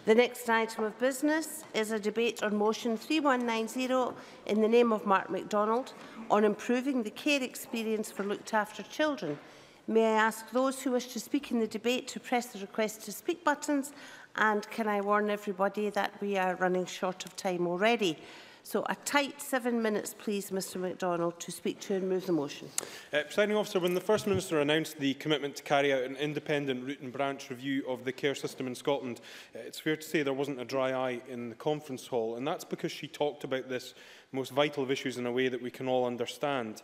The next item of business is a debate on motion 3190 in the name of Mark MacDonald on improving the care experience for looked after children. May I ask those who wish to speak in the debate to press the request to speak buttons, and can I warn everybody that we are running short of time already. So a tight 7 minutes, please, Mr MacDonald, to speak to and move the motion. Presiding Officer, when the First Minister announced the commitment to carry out an independent root and branch review of the care system in Scotland, it's fair to say there wasn't a dry eye in the conference hall, and that's because she talked about this most vital of issues in a way that we can all understand.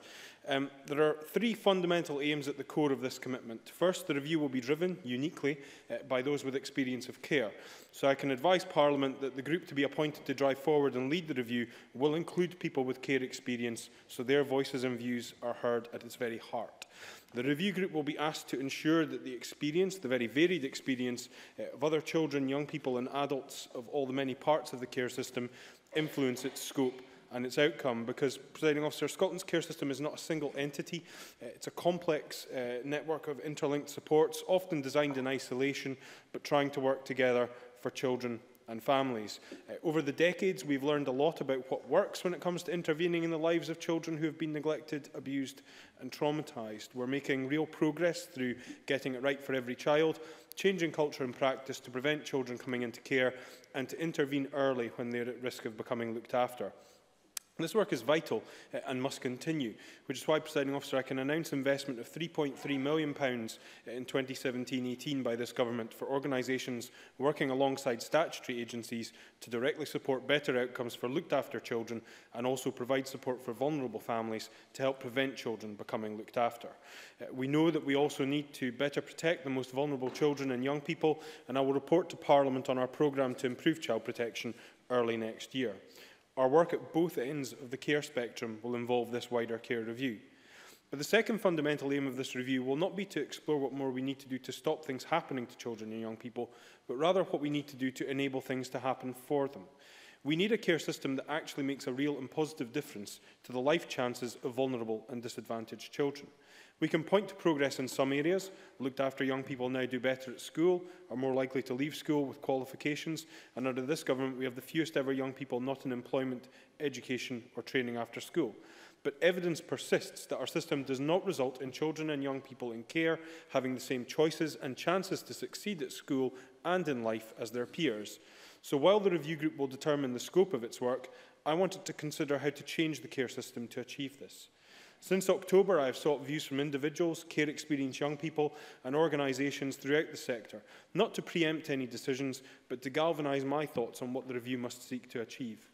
There are three fundamental aims at the core of this commitment. First, the review will be driven, uniquely, by those with experience of care. So I can advise Parliament that the group to be appointed to drive forward and lead the review will include people with care experience, so their voices and views are heard at its very heart. The review group will be asked to ensure that the experience, the very varied experience of other children, young people and adults of all the many parts of the care system influence its scope and its outcome, because, Presiding Officer, Scotland's care system is not a single entity. It's a complex network of interlinked supports, often designed in isolation, but trying to work together for children and families. Over the decades, we've learned a lot about what works when it comes to intervening in the lives of children who have been neglected, abused and traumatised. We're making real progress through getting it right for every child, changing culture and practice to prevent children coming into care and to intervene early when they're at risk of becoming looked after. This work is vital and must continue, which is why, Presiding Officer, I can announce investment of £3.3 million in 2017-18 by this government for organisations working alongside statutory agencies to directly support better outcomes for looked after children and also provide support for vulnerable families to help prevent children becoming looked after. We know that we also need to better protect the most vulnerable children and young people, and I will report to Parliament on our programme to improve child protection early next year. Our work at both ends of the care spectrum will involve this wider care review. But the second fundamental aim of this review will not be to explore what more we need to do to stop things happening to children and young people, but rather what we need to do to enable things to happen for them. We need a care system that actually makes a real and positive difference to the life chances of vulnerable and disadvantaged children. We can point to progress in some areas. Looked after young people now do better at school, are more likely to leave school with qualifications, and under this government we have the fewest ever young people not in employment, education or training after school. But evidence persists that our system does not result in children and young people in care having the same choices and chances to succeed at school and in life as their peers. So while the review group will determine the scope of its work, I wanted to consider how to change the care system to achieve this. Since October, I have sought views from individuals, care experienced young people and organisations throughout the sector, not to preempt any decisions, but to galvanise my thoughts on what the review must seek to achieve.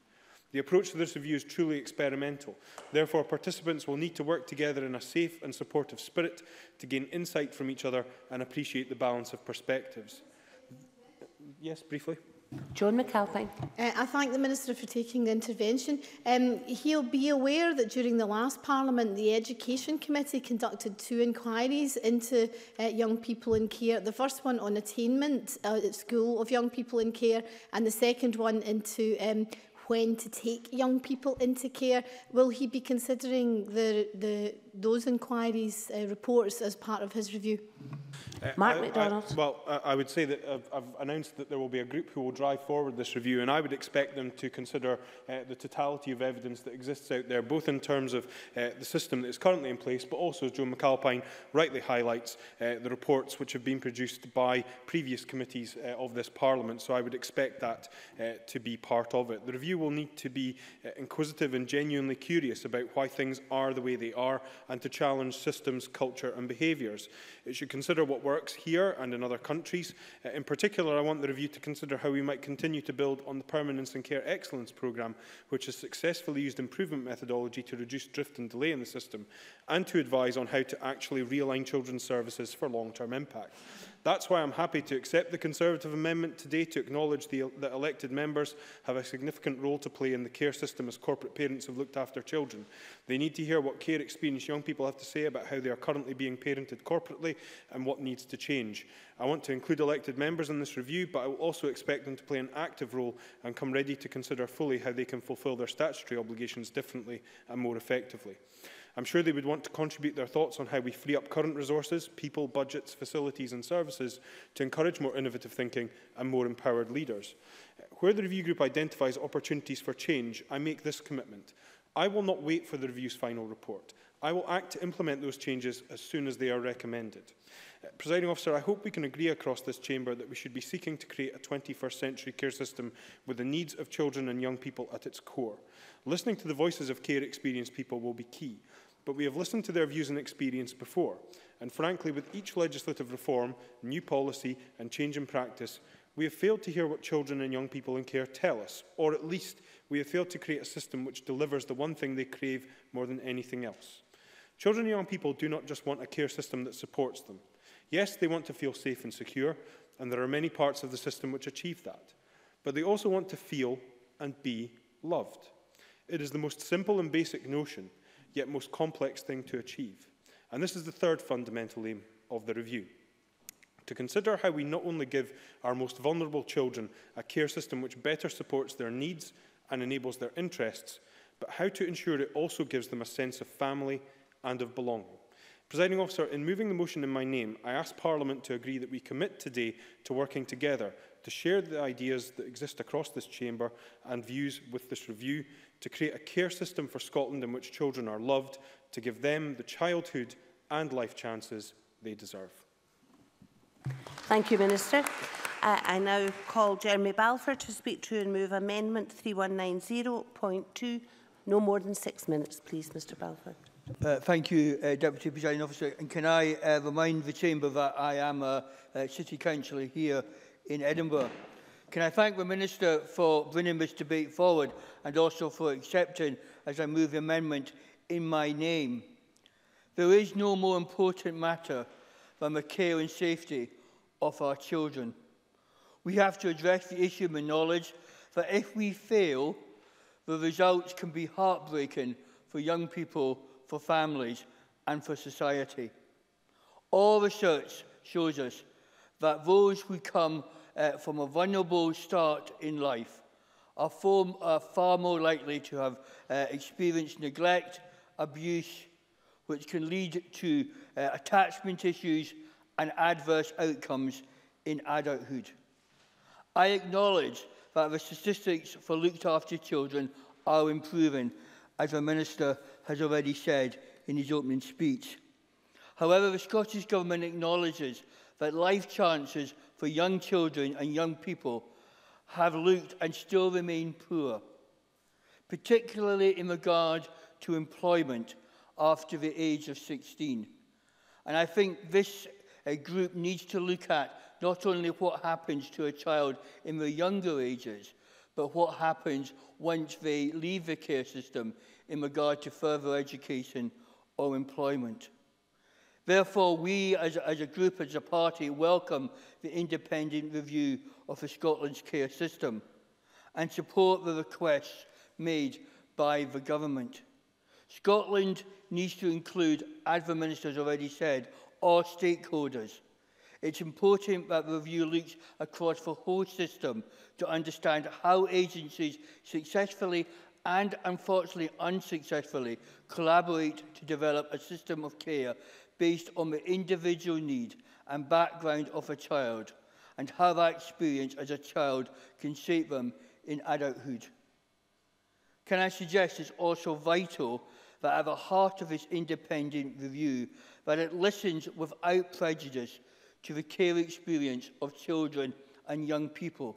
The approach to this review is truly experimental. Therefore, participants will need to work together in a safe and supportive spirit to gain insight from each other and appreciate the balance of perspectives. Yes, briefly. Joan McAlpine. I thank the Minister for taking the intervention. He'll be aware that during the last Parliament, the Education Committee conducted 2 inquiries into young people in care. The first one on attainment at school of young people in care, and the second one into when to take young people into care. Will he be considering those inquiries reports as part of his review? Mark MacDonald. I would say that I've announced that there will be a group who will drive forward this review, and I would expect them to consider the totality of evidence that exists out there, both in terms of the system that is currently in place, but also, as Joan McAlpine rightly highlights, the reports which have been produced by previous committees of this Parliament. So I would expect that to be part of it. The review will need to be inquisitive and genuinely curious about why things are the way they are, and to challenge systems, culture and behaviours. It should consider what works here and in other countries. In particular, I want the review to consider how we might continue to build on the Permanence and Care Excellence programme, which has successfully used improvement methodology to reduce drift and delay in the system, and to advise on how to actually realign children's services for long-term impact. That's why I'm happy to accept the Conservative amendment today to acknowledge that elected members have a significant role to play in the care system as corporate parents of looked after children. They need to hear what care experienced young people have to say about how they are currently being parented corporately and what needs to change. I want to include elected members in this review, but I will also expect them to play an active role and come ready to consider fully how they can fulfil their statutory obligations differently and more effectively. I'm sure they would want to contribute their thoughts on how we free up current resources, people, budgets, facilities and services to encourage more innovative thinking and more empowered leaders. Where the review group identifies opportunities for change, I make this commitment. I will not wait for the review's final report. I will act to implement those changes as soon as they are recommended. Presiding Officer, I hope we can agree across this chamber that we should be seeking to create a 21st century care system with the needs of children and young people at its core. Listening to the voices of care experienced people will be key, but we have listened to their views and experience before. And frankly, with each legislative reform, new policy and change in practice, we have failed to hear what children and young people in care tell us, or at least we have failed to create a system which delivers the one thing they crave more than anything else. Children and young people do not just want a care system that supports them. Yes, they want to feel safe and secure, and there are many parts of the system which achieve that. But they also want to feel and be loved. It is the most simple and basic notion, yet most complex thing to achieve. And this is the third fundamental aim of the review. To consider how we not only give our most vulnerable children a care system which better supports their needs and enables their interests, but how to ensure it also gives them a sense of family and of belonging. Presiding Officer, in moving the motion in my name, I ask Parliament to agree that we commit today to working together to share the ideas that exist across this chamber and views with this review, to create a care system for Scotland in which children are loved, to give them the childhood and life chances they deserve. Thank you, Minister. I now call Jeremy Balfour to speak to and move Amendment 3190.2. No more than 6 minutes, please, Mr Balfour. Thank you, Deputy Presiding Officer. And can I remind the Chamber that I am a City Councillor here in Edinburgh. Can I thank the Minister for bringing this debate forward and also for accepting, as I move the amendment, in my name. There is no more important matter than the care and safety of our children. We have to address the issue with knowledge that if we fail, the results can be heartbreaking for young people, for families and for society. All research shows us that those who come from a vulnerable start in life are far more likely to have experienced neglect, abuse, which can lead to attachment issues and adverse outcomes in adulthood. I acknowledge that the statistics for looked after children are improving, as the Minister has already said in his opening speech. However, the Scottish Government acknowledges that life chances for young children and young people have looked and still remain poor, particularly in regard to employment after the age of 16. And I think this group needs to look at not only what happens to a child in the younger ages, but what happens once they leave the care system in regard to further education or employment. Therefore, we as a group, as a party, welcome the independent review of the Scotland's care system and support the requests made by the government. Scotland needs to include, as the Minister has already said, all stakeholders. It's important that the review looks across the whole system to understand how agencies successfully and unfortunately unsuccessfully collaborate to develop a system of care based on the individual need and background of a child, and how that experience as a child can shape them in adulthood. Can I suggest it's also vital that at the heart of this independent review, that it listens without prejudice to the care experience of children and young people.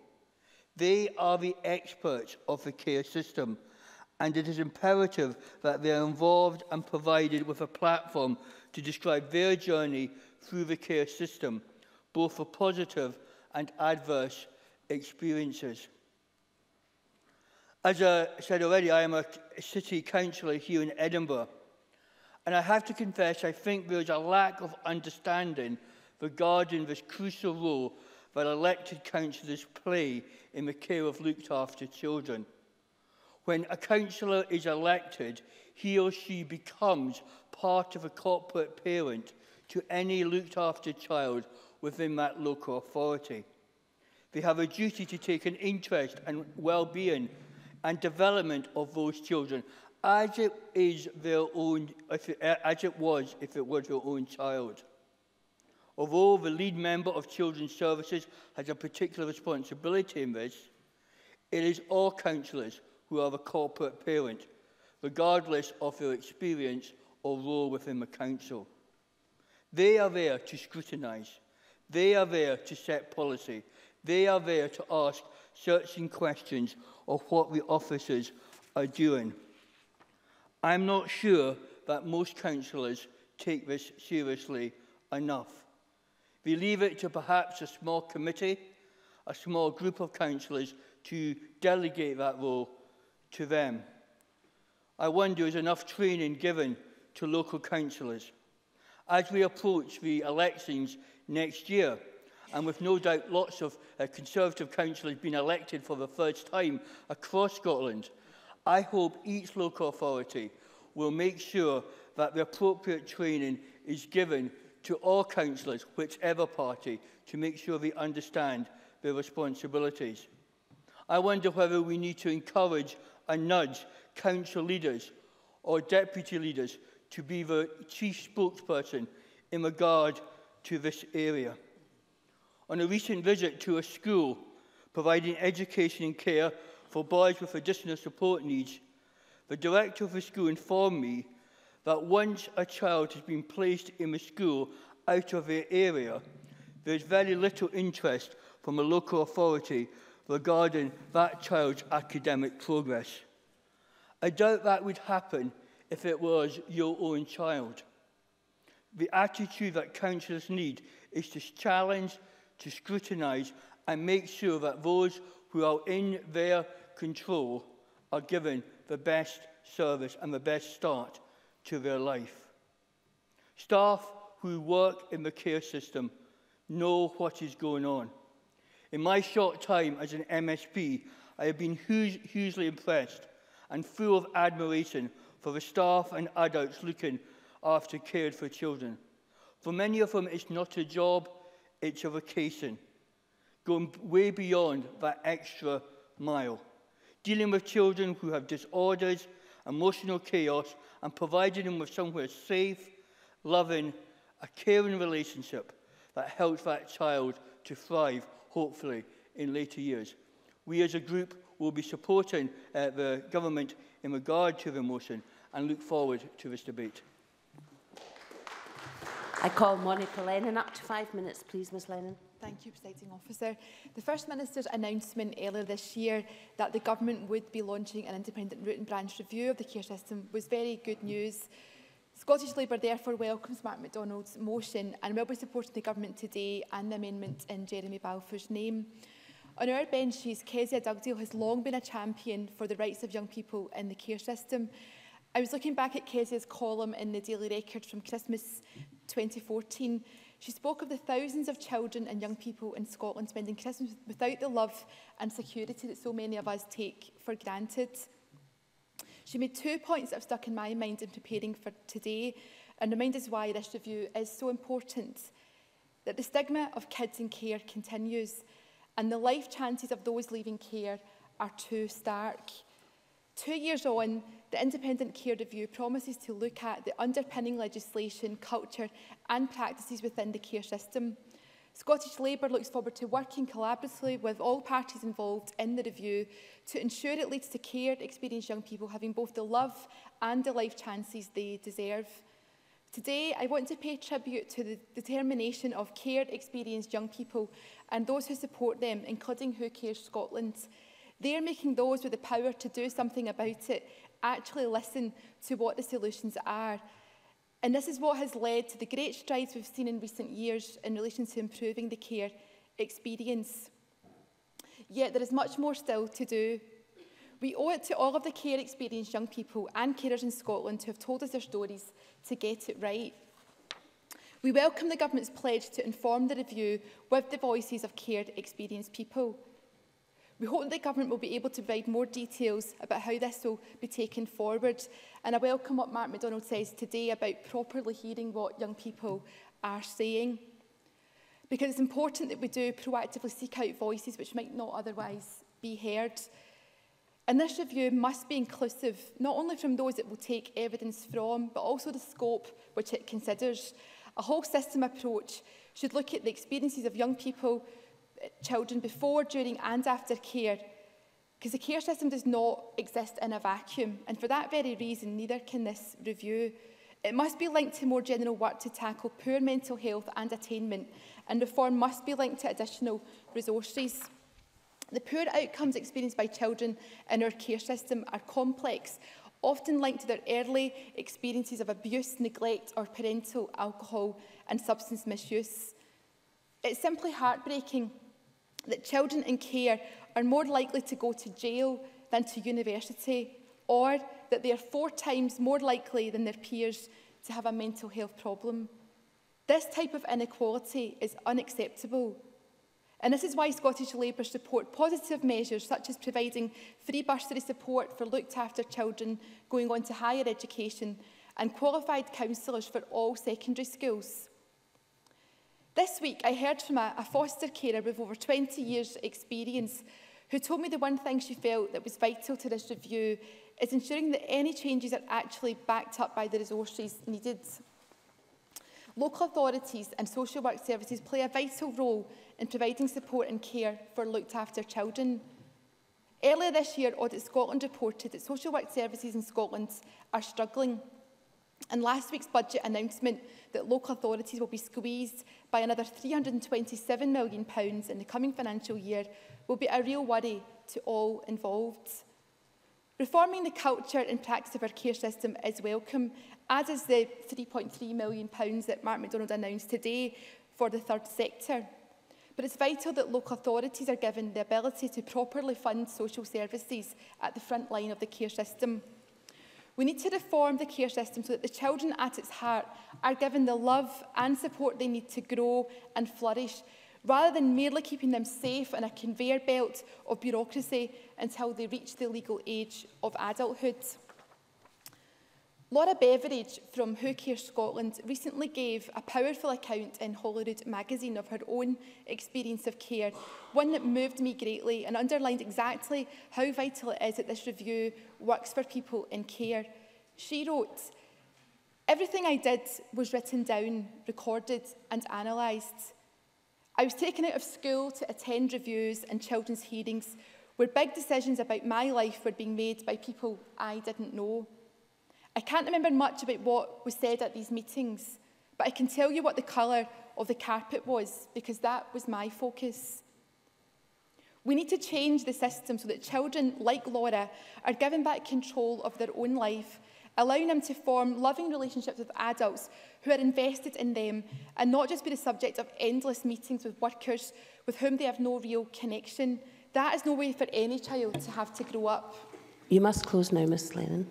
They are the experts of the care system, and it is imperative that they are involved and provided with a platform to describe their journey through the care system, both for positive and adverse experiences. As I said already, I am a city councillor here in Edinburgh, and I have to confess I think there is a lack of understanding regarding this crucial role that elected councillors play in the care of looked after children. When a councillor is elected, he or she becomes part of a corporate parent to any looked after child within that local authority. They have a duty to take an interest in well-being and development of those children as it is their own, as it was if it was their own child. Although the lead member of Children's Services has a particular responsibility in this, it is all councillors who are the corporate parent, regardless of their experience or role within the council. They are there to scrutinise. They are there to set policy. They are there to ask searching questions of what the officers are doing. I'm not sure that most councillors take this seriously enough. They leave it to perhaps a small committee, a small group of councillors to delegate that role to them. I wonder, is enough training given to local councillors? As we approach the elections next year, and with no doubt lots of Conservative councillors being elected for the first time across Scotland, I hope each local authority will make sure that the appropriate training is given to all councillors, whichever party, to make sure they understand their responsibilities. I wonder whether we need to encourage and nudge council leaders or deputy leaders to be the chief spokesperson in regard to this area. On a recent visit to a school providing education and care for boys with additional support needs, the director of the school informed me that once a child has been placed in the school out of their area, there is very little interest from a local authority regarding that child's academic progress. I doubt that would happen if it was your own child. The attitude that councillors need is to challenge, to scrutinise and make sure that those who are in their control are given the best service and the best start to their life. Staff who work in the care system know what is going on. In my short time as an MSP, I have been hugely impressed and full of admiration for the staff and adults looking after cared for children. For many of them, it's not a job, it's a vocation, going way beyond that extra mile, dealing with children who have disorders, emotional chaos, and providing them with somewhere safe, loving, a caring relationship that helps that child to thrive, hopefully, in later years. We as a group will be supporting the government in regard to the motion and look forward to this debate. I call Monica Lennon. Up to 5 minutes, please, Ms Lennon. Thank you, Presiding Officer. The First Minister's announcement earlier this year that the Government would be launching an independent root and branch review of the care system was very good news. Scottish Labour therefore welcomes Mark MacDonald's motion and will be supporting the Government today and the amendment in Jeremy Balfour's name. On our benches, Kezia Dugdale has long been a champion for the rights of young people in the care system. I was looking back at Kezia's column in the Daily Record from Christmas 2014. She spoke of the thousands of children and young people in Scotland spending Christmas without the love and security that so many of us take for granted. She made 2 points that have stuck in my mind in preparing for today and remind us why this review is so important. That the stigma of kids in care continues and the life chances of those leaving care are too stark. 2 years on, the Independent Care Review promises to look at the underpinning legislation, culture and practices within the care system. Scottish Labour looks forward to working collaboratively with all parties involved in the review to ensure it leads to cared, experienced young people having both the love and the life chances they deserve. Today, I want to pay tribute to the determination of cared, experienced young people and those who support them, including Who Cares Scotland. They are making those with the power to do something about it actually listen to what the solutions are. And this is what has led to the great strides we've seen in recent years in relation to improving the care experience. Yet there is much more still to do. We owe it to all of the care experienced young people and carers in Scotland who have told us their stories to get it right. We welcome the Government's pledge to inform the review with the voices of care experienced people. We hope that the Government will be able to provide more details about how this will be taken forward. And I welcome what Mark MacDonald says today about properly hearing what young people are saying. Because it's important that we do proactively seek out voices which might not otherwise be heard. And this review must be inclusive, not only from those it will take evidence from, but also the scope which it considers. A whole system approach should look at the experiences of young people, children before, during and after care, because the care system does not exist in a vacuum, and for that very reason, neither can this review. It must be linked to more general work to tackle poor mental health and attainment, and reform must be linked to additional resources. The poor outcomes experienced by children in our care system are complex, often linked to their early experiences of abuse, neglect, or parental alcohol and substance misuse. It's simply heartbreaking that children in care are more likely to go to jail than to university, or that they are 4 times more likely than their peers to have a mental health problem. This type of inequality is unacceptable. And this is why Scottish Labour support positive measures such as providing free bursary support for looked after children going on to higher education and qualified counsellors for all secondary schools. This week I heard from a foster carer with over 20 years' experience who told me the one thing she felt that was vital to this review is ensuring that any changes are actually backed up by the resources needed. Local authorities and social work services play a vital role in providing support and care for looked after children. Earlier this year, Audit Scotland reported that social work services in Scotland are struggling. And last week's budget announcement that local authorities will be squeezed by another £327 million in the coming financial year will be a real worry to all involved. Reforming the culture and practice of our care system is welcome, as is the £3.3 million that Mark MacDonald announced today for the third sector. But it's vital that local authorities are given the ability to properly fund social services at the front line of the care system. We need to reform the care system so that the children at its heart are given the love and support they need to grow and flourish, rather than merely keeping them safe in a conveyor belt of bureaucracy until they reach the legal age of adulthood. Laura Beveridge from Who Cares Scotland recently gave a powerful account in Holyrood magazine of her own experience of care, one that moved me greatly and underlined exactly how vital it is that this review works for people in care. She wrote, "Everything I did was written down, recorded and analysed. I was taken out of school to attend reviews and children's hearings where big decisions about my life were being made by people I didn't know. I can't remember much about what was said at these meetings, but I can tell you what the colour of the carpet was, because that was my focus. We need to change the system so that children like Laura are given back control of their own life, allowing them to form loving relationships with adults who are invested in them and not just be the subject of endless meetings with workers with whom they have no real connection. That is no way for any child to have to grow up." You must close now, Ms Lennon.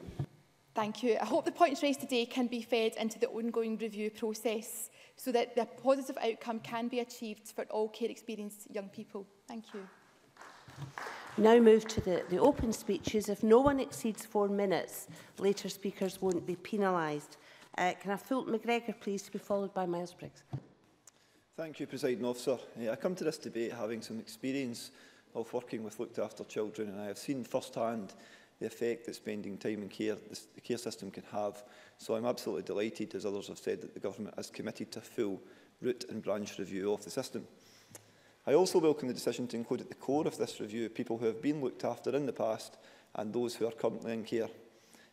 Thank you. I hope the points raised today can be fed into the ongoing review process so that the positive outcome can be achieved for all care experienced young people. Thank you. Now move to the open speeches. If no one exceeds 4 minutes, later speakers won't be penalised. Can I have Fulton McGregor, please, to be followed by Miles Briggs? Thank you, Presiding Officer. I come to this debate having some experience of working with looked after children, and I have seen firsthand the effect that spending time in care, the care system can have. So I'm absolutely delighted, as others have said, that the Government is committed to a full root and branch review of the system. I also welcome the decision to include at the core of this review people who have been looked after in the past and those who are currently in care.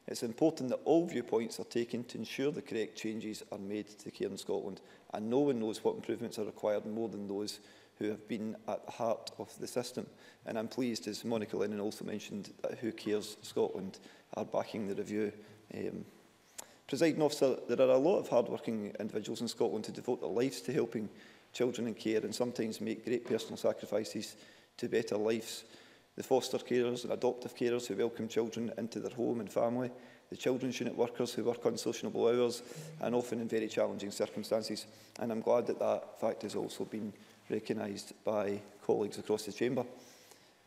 It's important that all viewpoints are taken to ensure the correct changes are made to care in Scotland, and no one knows what improvements are required more than those who have been at the heart of the system. And I'm pleased, as Monica Lennon also mentioned, that Who Cares Scotland are backing the review. Presiding Officer, there are a lot of hard-working individuals in Scotland who devote their lives to helping children in care and sometimes make great personal sacrifices to better lives. The foster carers and adoptive carers who welcome children into their home and family, the children's unit workers who work unsociable hours and often in very challenging circumstances. And I'm glad that that fact has also been recognised by colleagues across the chamber.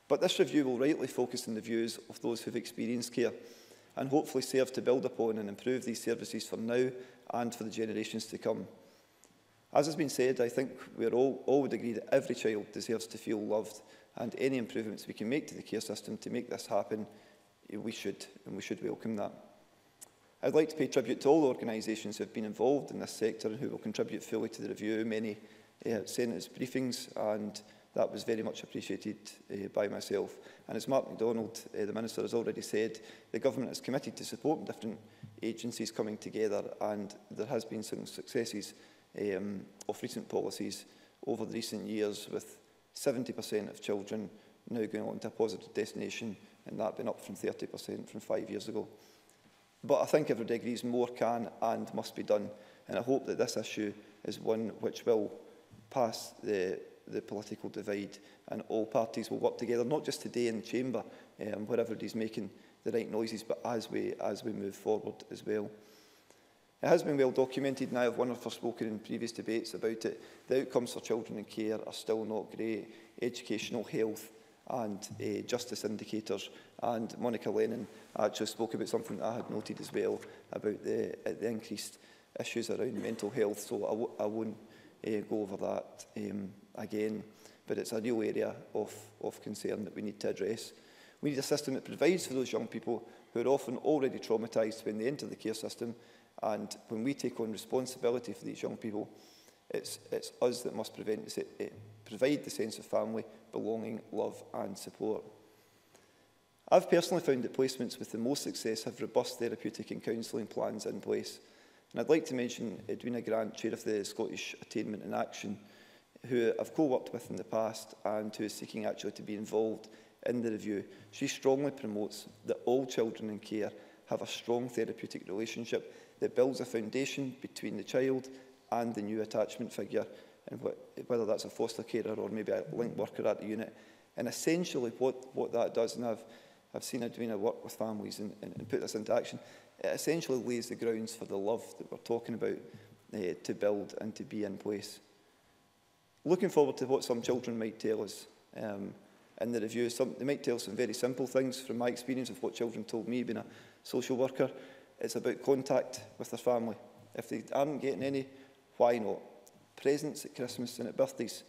But this review will rightly focus on the views of those who have experienced care and hopefully serve to build upon and improve these services for now and for the generations to come. As has been said, I think we all would agree that every child deserves to feel loved, and any improvements we can make to the care system to make this happen, we should welcome that. I'd like to pay tribute to all the organisations who have been involved in this sector and who will contribute fully to the review. Many sent us briefings, and that was very much appreciated by myself. And as Mark MacDonald, the Minister, has already said, the Government is committed to supporting different agencies coming together, and there has been some successes of recent policies over the recent years, with 70% of children now going on to a positive destination, and that been up from 30% from 5 years ago. But I think everybody agrees more can and must be done, and I hope that this issue is one which will pass the political divide, and all parties will work together, not just today in the chamber, where everybody's making the right noises, but as we move forward as well. It has been well documented, and I have wonderfully spoken in previous debates about it. The outcomes for children in care are still not great. Educational, health and justice indicators. And Monica Lennon actually spoke about something that I had noted as well, about the increased issues around mental health. So I won't go over that again, but it's a real area of concern that we need to address. We need a system that provides for those young people who are often already traumatised when they enter the care system. And when we take on responsibility for these young people, it's us that must provide the sense of family, belonging, love and support. I've personally found that placements with the most success have robust therapeutic and counselling plans in place. And I'd like to mention Edwina Grant, Chair of the Scottish Attainment in Action, who I've co-worked with in the past and who is seeking actually to be involved in the review. She strongly promotes that all children in care have a strong therapeutic relationship that builds a foundation between the child and the new attachment figure, and whether that's a foster carer or maybe a linked worker at the unit. And essentially what that does, and I've seen Edwina work with families and put this into action, it essentially lays the grounds for the love that we're talking about to build and to be in place. Looking forward to what some children might tell us in the review. They might tell some very simple things from my experience of what children told me being a social worker. It's about contact with their family. If they aren't getting any, why not? Presents at Christmas and at birthdays.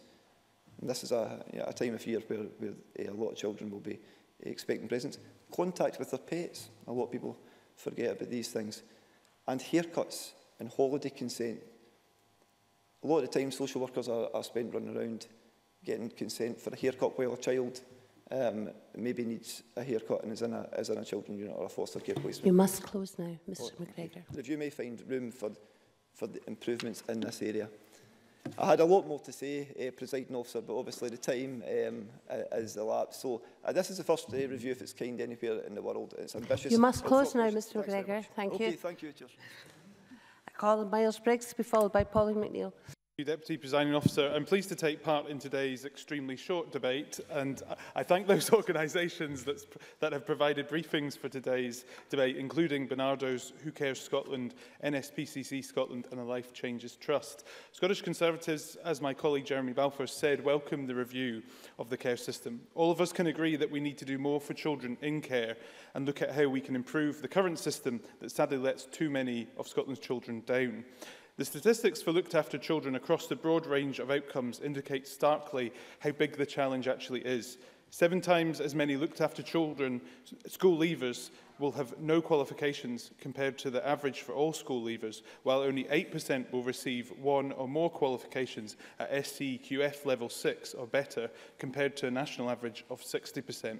And this is a time of year where a lot of children will be expecting presents. Contact with their pets. A lot of people forget about these things. And haircuts and holiday consent. A lot of the time social workers are spent running around getting consent for a haircut while a child maybe needs a haircut and is in a children's unit or a foster care placement. You must close now, Mr McGregor. The review may find room for the improvements in this area. I had a lot more to say, Presiding Officer, but obviously the time is elapsed. So this is the first review of its kind anywhere in the world. It's ambitious. You must close now, Mr McGregor. Thank you. Okay, thank you, Chair. I call on Miles Briggs to be followed by Pauline McNeill. Deputy Presiding Officer, I'm pleased to take part in today's extremely short debate, and I thank those organisations that have provided briefings for today's debate, including Bernardo's, Who Cares Scotland, NSPCC Scotland and the Life Changes Trust. Scottish Conservatives, as my colleague Jeremy Balfour said, welcome the review of the care system. All of us can agree that we need to do more for children in care and look at how we can improve the current system that sadly lets too many of Scotland's children down. The statistics for looked after children across the broad range of outcomes indicate starkly how big the challenge actually is. 7 times as many looked after children, school leavers, will have no qualifications compared to the average for all school leavers, while only 8% will receive 1 or more qualifications at SCQF level 6 or better, compared to a national average of 60%.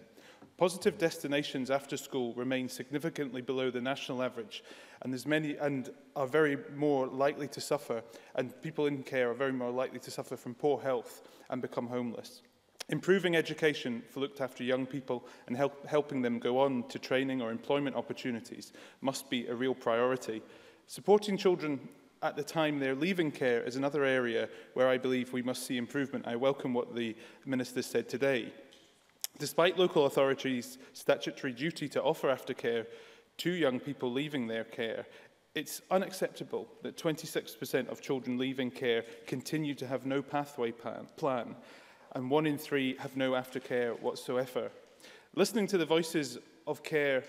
Positive destinations after school remain significantly below the national average, and there's many and are very more likely to suffer, and people in care are very more likely to suffer from poor health and become homeless. Improving education for looked after young people and helping them go on to training or employment opportunities must be a real priority. Supporting children at the time they're leaving care is another area where I believe we must see improvement. I welcome what the Minister said today. Despite local authorities' statutory duty to offer aftercare to young people leaving their care, it's unacceptable that 26% of children leaving care continue to have no pathway plan, and 1 in 3 have no aftercare whatsoever. Listening to the voices of care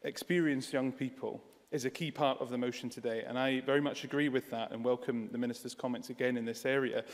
experienced young people, is a key part of the motion today, and I very much agree with that and welcome the Minister's comments again in this area.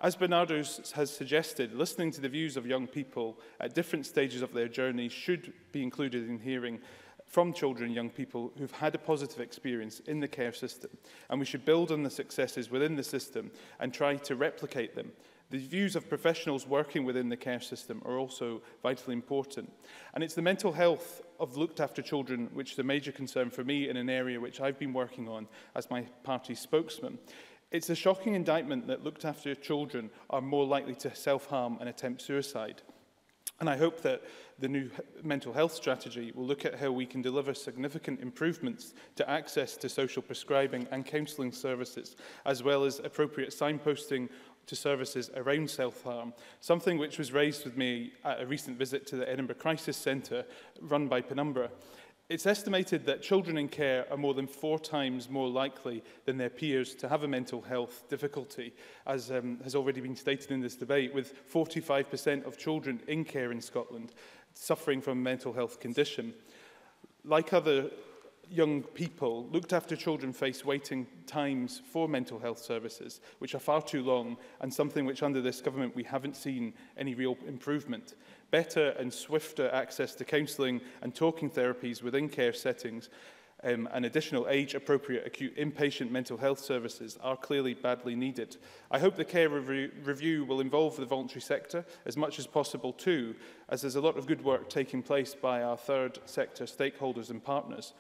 As Bernardo's has suggested, listening to the views of young people at different stages of their journey should be included in hearing from children and young people who've had a positive experience in the care system, and we should build on the successes within the system and try to replicate them. The views of professionals working within the care system are also vitally important. And it's the mental health of looked after children which is a major concern for me in an area which I've been working on as my party's spokesman. It's a shocking indictment that looked after children are more likely to self-harm and attempt suicide. And I hope that the new mental health strategy will look at how we can deliver significant improvements to access to social prescribing and counselling services, as well as appropriate signposting to services around self-harm, something which was raised with me at a recent visit to the Edinburgh Crisis Centre run by Penumbra. It's estimated that children in care are more than 4 times more likely than their peers to have a mental health difficulty, as has already been stated in this debate, with 45% of children in care in Scotland suffering from a mental health condition. Like other young people, looked after children face waiting times for mental health services, which are far too long, and something which under this government we haven't seen any real improvement. Better and swifter access to counselling and talking therapies within care settings and additional age-appropriate acute inpatient mental health services are clearly badly needed. I hope the care review will involve the voluntary sector as much as possible too, as there's a lot of good work taking place by our third sector stakeholders and partners.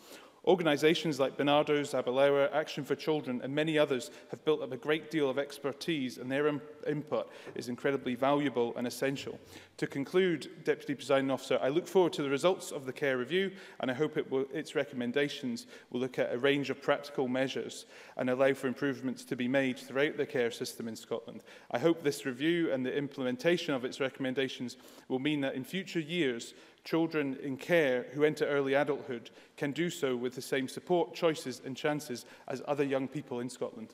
Organisations like Bernardo's, Abalour, Action for Children and many others have built up a great deal of expertise, and their input is incredibly valuable and essential. To conclude, Deputy Presiding Officer, I look forward to the results of the care review, and I hope its recommendations will look at a range of practical measures and allow for improvements to be made throughout the care system in Scotland. I hope this review and the implementation of its recommendations will mean that in future years, children in care who enter early adulthood can do so with the same support, choices and chances as other young people in Scotland.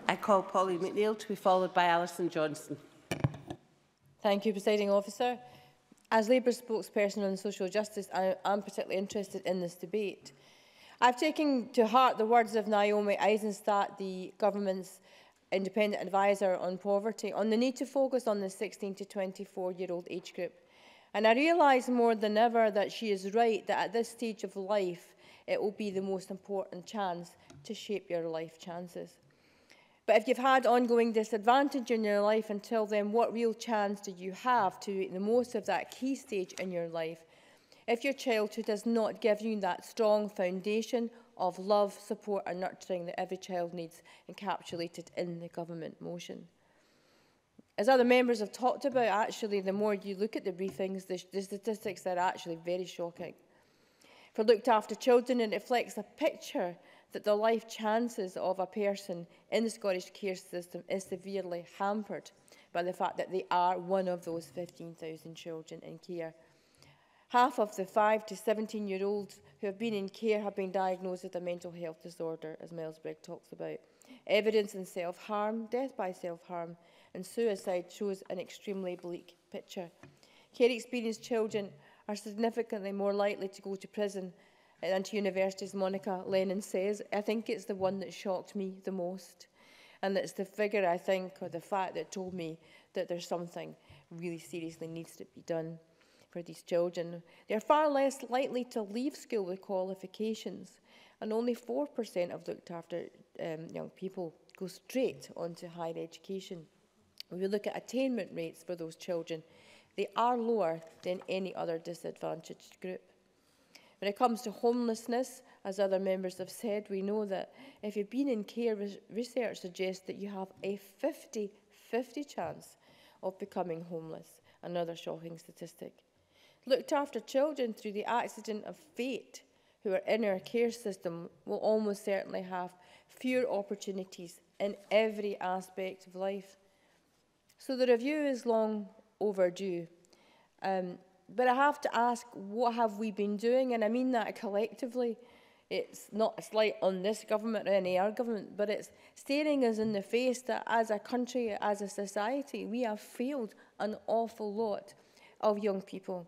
I call Polly McNeill to be followed by Alison Johnson. Thank you, Presiding Officer. As Labour spokesperson on social justice, I am particularly interested in this debate. I've taken to heart the words of Naomi Eisenstadt, the government's independent advisor on poverty, on the need to focus on the 16 to 24-year-old age group. And I realise more than ever that she is right, that at this stage of life, it will be the most important chance to shape your life chances. But if you've had ongoing disadvantage in your life until then, what real chance do you have to make the most of that key stage in your life if your childhood does not give you that strong foundation of love, support and nurturing that every child needs, encapsulated in the government motion? As other members have talked about, actually, the more you look at the briefings, the statistics are actually very shocking. For looked after children, it reflects a picture that the life chances of a person in the Scottish care system is severely hampered by the fact that they are one of those 15,000 children in care. Half of the 5 to 17-year-olds who have been in care have been diagnosed with a mental health disorder, as Miles Brigg talks about. Evidence in self-harm, death by self-harm and suicide shows an extremely bleak picture. Care-experienced children are significantly more likely to go to prison than to university, as Monica Lennon says. I think it's the one that shocked me the most. And it's the figure, I think, or the fact that told me that there's something really seriously needs to be done for these children. They're far less likely to leave school with qualifications, and only 4% of looked after young people go straight onto higher education. When we look at attainment rates for those children, they are lower than any other disadvantaged group. When it comes to homelessness, as other members have said, we know that if you've been in care, research suggests that you have a 50-50 chance of becoming homeless, another shocking statistic. Looked after children through the accident of fate who are in our care system will almost certainly have fewer opportunities in every aspect of life. So the review is long overdue. But I have to ask, what have we been doing? And I mean that collectively. It's not a slight on this government or any other government, but it's staring us in the face that as a country, as a society, we have failed an awful lot of young people.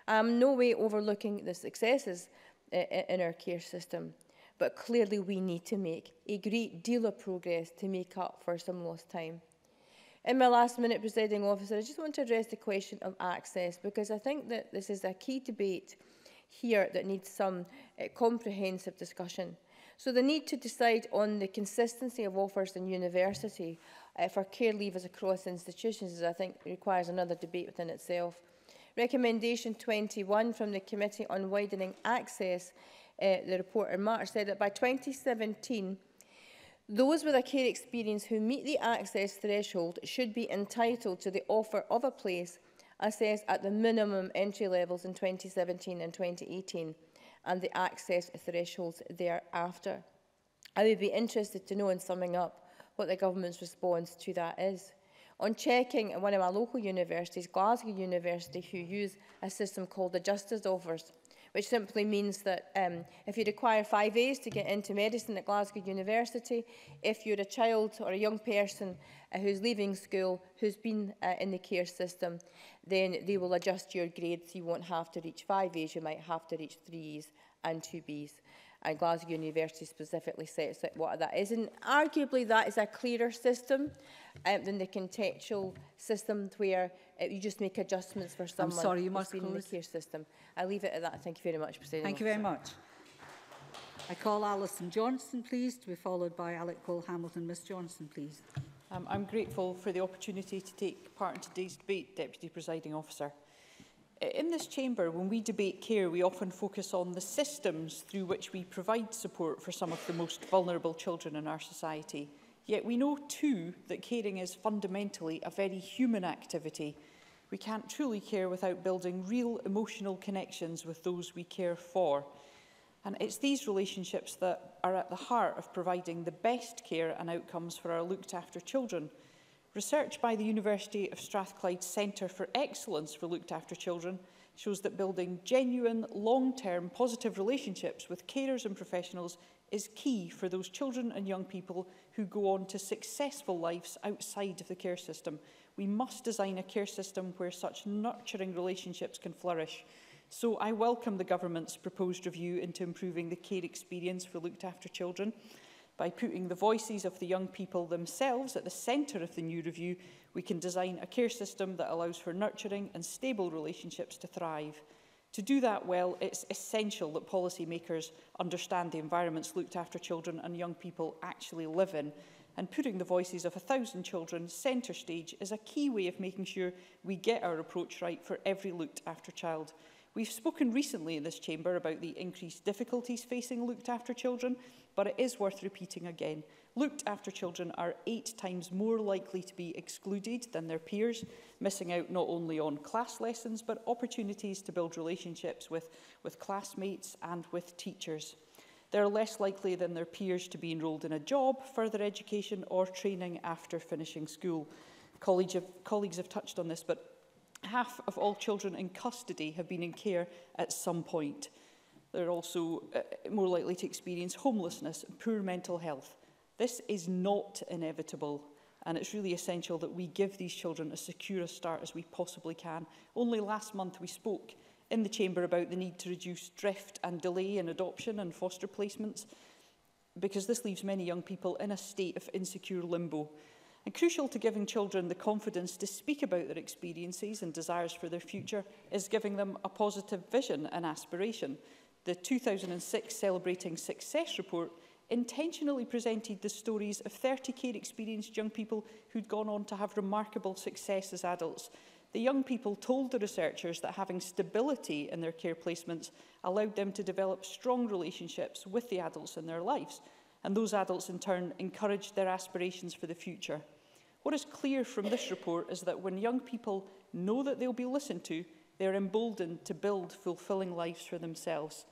I'm no way overlooking the successes, in our care system. But clearly we need to make a great deal of progress to make up for some lost time. In my last minute, Presiding Officer, I just want to address the question of access, because I think that this is a key debate here that needs some comprehensive discussion. So the need to decide on the consistency of offers in university for care leavers across institutions, I think, requires another debate within itself. Recommendation 21 from the Committee on Widening Access, the report in March, said that by 2017, those with a care experience who meet the access threshold should be entitled to the offer of a place assessed at the minimum entry levels in 2017 and 2018 and the access thresholds thereafter. I would be interested to know, in summing up, what the government's response to that is. On checking at one of my local universities, Glasgow University, who use a system called the Justice Offers, which simply means that if you require 5 A's to get into medicine at Glasgow University, if you're a child or a young person who's leaving school, who's been in the care system, then they will adjust your grades. You won't have to reach 5 A's, you might have to reach 3 E's and 2 B's. And Glasgow University specifically sets out what that is. And arguably that is a clearer system than the contextual system where you just make adjustments for someone who's been in the care system. I'll leave it at that. Thank you very much, President. Thank you very much. I call Alison Johnson, please, to be followed by Alec Cole-Hamilton. Ms Johnson, please. I'm grateful for the opportunity to take part in today's debate, Deputy Presiding Officer. In this chamber, when we debate care, we often focus on the systems through which we provide support for some of the most vulnerable children in our society. Yet we know too that caring is fundamentally a very human activity. We can't truly care without building real emotional connections with those we care for. And it's these relationships that are at the heart of providing the best care and outcomes for our looked after children. Research by the University of Strathclyde Centre for Excellence for Looked After Children shows that building genuine, long-term positive relationships with carers and professionals is key for those children and young people who go on to successful lives outside of the care system. We must design a care system where such nurturing relationships can flourish. So I welcome the Government's proposed review into improving the care experience for looked after children. By putting the voices of the young people themselves at the centre of the new review, we can design a care system that allows for nurturing and stable relationships to thrive. To do that well, it's essential that policymakers understand the environments looked after children and young people actually live in, and putting the voices of 1,000 children centre stage is a key way of making sure we get our approach right for every looked after child. We've spoken recently in this chamber about the increased difficulties facing looked after children, but it is worth repeating again. Looked after children are 8 times more likely to be excluded than their peers, missing out not only on class lessons, but opportunities to build relationships with classmates and with teachers. They're less likely than their peers to be enrolled in a job, further education or training after finishing school. Colleagues have touched on this, but half of all children in custody have been in care at some point. They're also more likely to experience homelessness and poor mental health. This is not inevitable, and it's really essential that we give these children as secure a start as we possibly can. Only last month we spoke in the chamber about the need to reduce drift and delay in adoption and foster placements, because this leaves many young people in a state of insecure limbo. And crucial to giving children the confidence to speak about their experiences and desires for their future is giving them a positive vision and aspiration. The 2006 Celebrating Success report intentionally presented the stories of 30 care-experienced young people who'd gone on to have remarkable success as adults. The young people told the researchers that having stability in their care placements allowed them to develop strong relationships with the adults in their lives, and those adults in turn encouraged their aspirations for the future. What is clear from this report is that when young people know that they'll be listened to, they are emboldened to build fulfilling lives for themselves.